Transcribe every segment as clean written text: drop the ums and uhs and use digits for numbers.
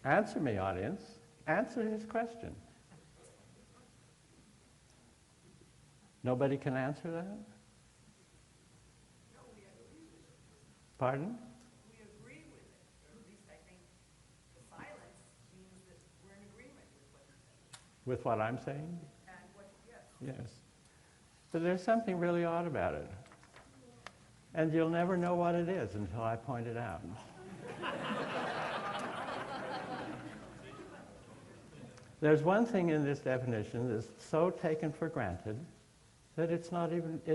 Answer me, audience. Answer his question. Nobody can answer that? No, we agree with it. Pardon? We agree with it. At least I think the silence means that we're in agreement with what he's saying. With what I'm saying? And what, yes. Yes. But there's something really odd about it. And you'll never know what it is until I point it out. There's one thing in this definition that's so taken for granted that it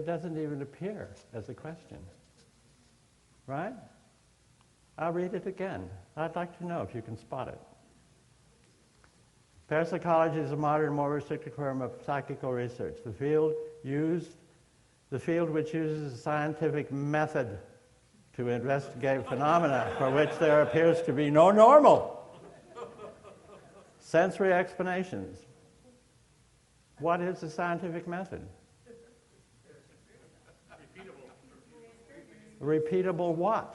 doesn't even appear as a question. Right? I'll read it again. I'd like to know if you can spot it. Parapsychology is a modern, more restricted form of psychical research. The field which uses a scientific method to investigate phenomena for which there appears to be no normal sensory explanations. What is the scientific method? Repeatable what?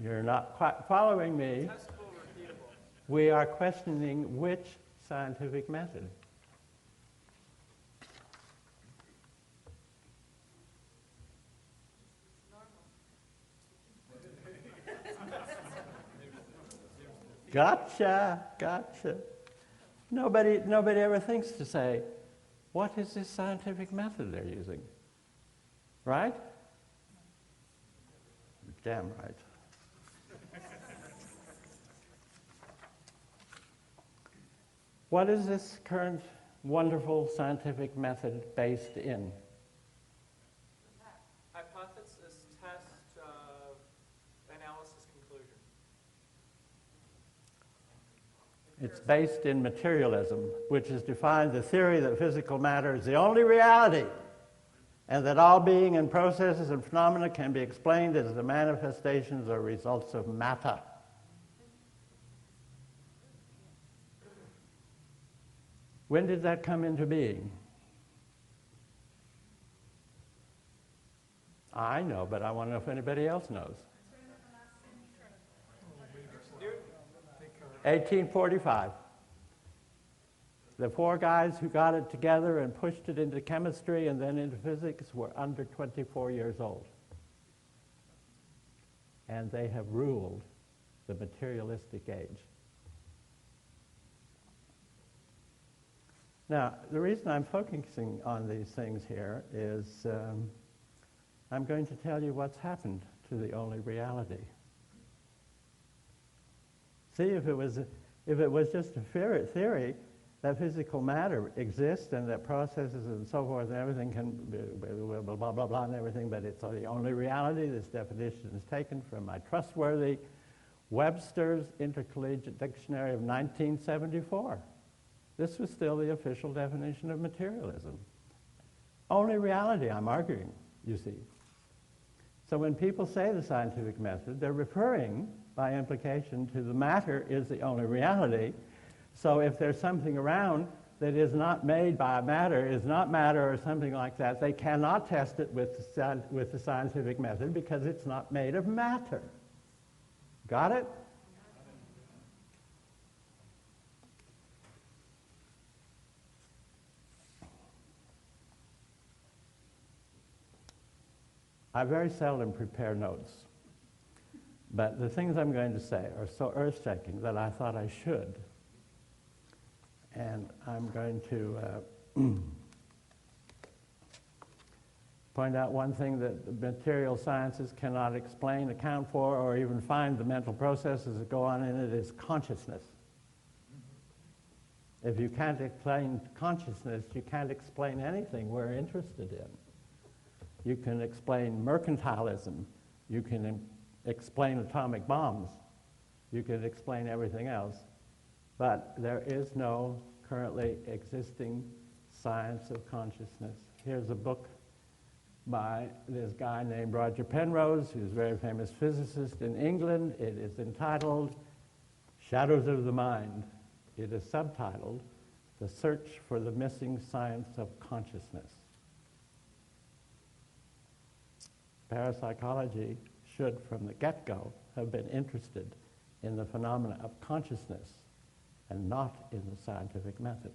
You're not quite following me. We are questioning which scientific method. Gotcha, gotcha. Nobody ever thinks to say, what is this scientific method they're using? Right? Damn right. What is this current wonderful scientific method based in? Hypothesis, test, analysis, conclusion. It's based in materialism, which has defined the theory that physical matter is the only reality, and that all being and processes and phenomena can be explained as the manifestations or results of matter. When did that come into being? I know, but I want to know if anybody else knows. 1845. The four guys who got it together and pushed it into chemistry and then into physics were under 24 years old. And they have ruled the materialistic age. Now, the reason I'm focusing on these things here is I'm going to tell you what's happened to the only reality. See, if it was just a theory that physical matter exists and that processes and so forth and everything can blah, blah, blah, blah, blah, and everything, but it's the only reality. This definition is taken from my trustworthy Webster's Intercollegiate Dictionary of 1974. This was still the official definition of materialism. Only reality, I'm arguing, you see. So when people say the scientific method, they're referring, by implication, to the matter is the only reality. So if there's something around that is not made by matter, is not matter or something like that, they cannot test it with the scientific method because it's not made of matter. Got it? I very seldom prepare notes, but the things I'm going to say are so earth-shaking that I thought I should. And I'm going to point out one thing that the material sciences cannot explain, account for, or even find the mental processes that go on in it is consciousness. If you can't explain consciousness, you can't explain anything we're interested in. You can explain mercantilism. You can explain atomic bombs. You can explain everything else. But there is no currently existing science of consciousness. Here's a book by this guy named Roger Penrose, who's a very famous physicist in England. It is entitled Shadows of the Mind. It is subtitled The Search for the Missing Science of Consciousness. Parapsychology should, from the get-go, have been interested in the phenomena of consciousness and not in the scientific method.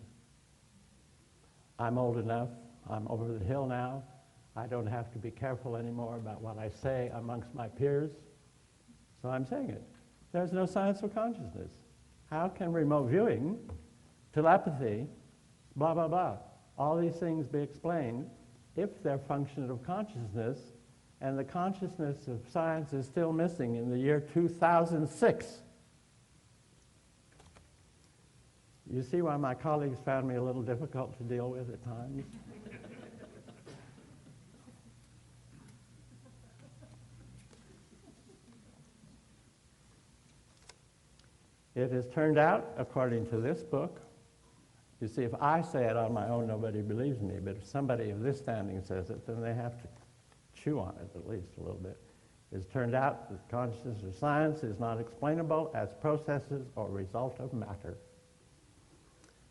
I'm old enough, I'm over the hill now, I don't have to be careful anymore about what I say amongst my peers, so I'm saying it. There's no science of consciousness. How can remote viewing, telepathy, blah, blah, blah, all these things be explained if they're functions of consciousness, and the consciousness of science is still missing in the year 2006? You see why my colleagues found me a little difficult to deal with at times? It has turned out, according to this book, you see, if I say it on my own, nobody believes me, but if somebody of this standing says it, then they have to chew on it at least a little bit. It's turned out that consciousness or science is not explainable as processes or result of matter.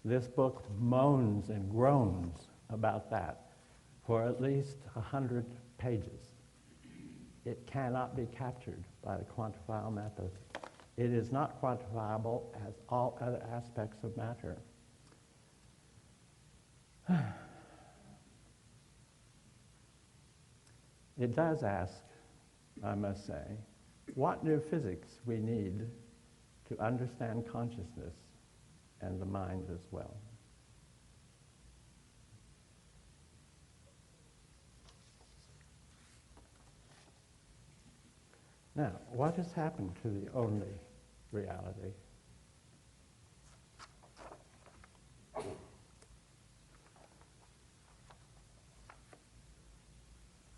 This book moans and groans about that for at least 100 pages. It cannot be captured by the quantifiable method. It is not quantifiable as all other aspects of matter. It does ask, I must say, what new physics we need to understand consciousness and the mind as well. Now, what has happened to the only reality?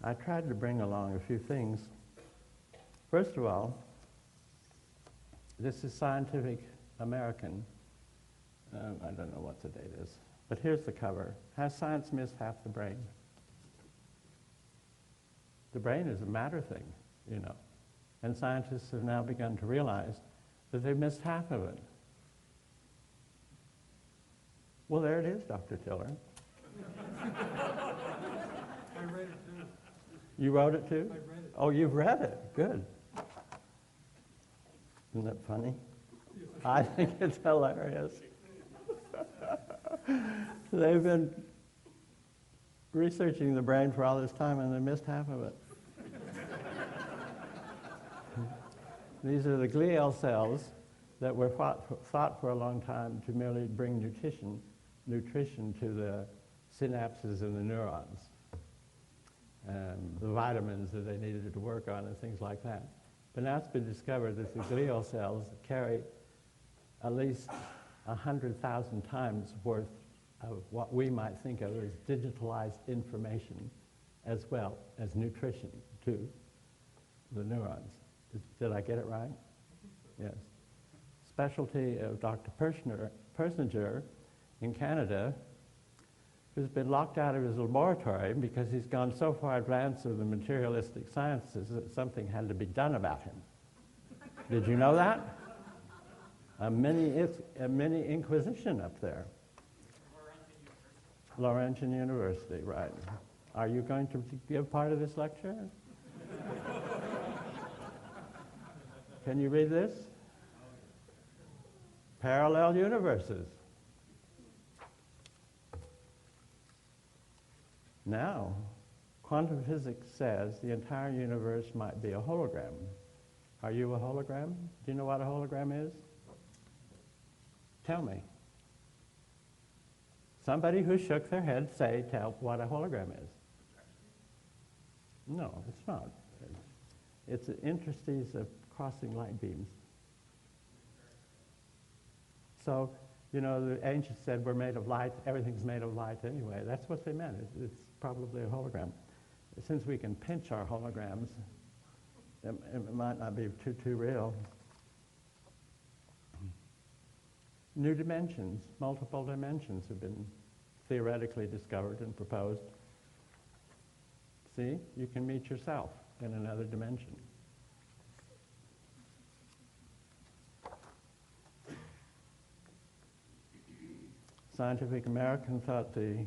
I tried to bring along a few things. First of all, this is Scientific American. I don't know what the date is, but here's the cover. Has science missed half the brain? The brain is a matter thing, you know, and scientists have now begun to realize that they've missed half of it. Well, there it is, Dr. Tiller. I read it too. You wrote it too? I read it. Oh, you've read it. Good. Isn't that funny? I think it's hilarious. They've been researching the brain for all this time and they missed half of it. These are the glial cells that were thought for a long time to merely bring nutrition to the synapses in the neurons, the vitamins that they needed to work on and things like that. But now it's been discovered that the glial cells carry at least 100,000 times worth of what we might think of as digitalized information as well as nutrition to the neurons. Did I get it right? Yes. Specialty of Dr. Persinger in Canada, who's been locked out of his laboratory because he's gone so far advanced in the materialistic sciences that something had to be done about him. Did you know that? A mini inquisition up there. Laurentian University, right. Are you going to give part of this lecture? Can you read this? Parallel universes. Now, quantum physics says the entire universe might be a hologram. Are you a hologram? Do you know what a hologram is? Tell me. Somebody who shook their head tell what a hologram is. No, it's not. It's interstices of crossing light beams. So, you know, the ancients said we're made of light, everything's made of light anyway. That's what they meant. It's probably a hologram. Since we can pinch our holograms, it might not be too real. New dimensions, multiple dimensions have been theoretically discovered and proposed. See, you can meet yourself in another dimension. Scientific American thought the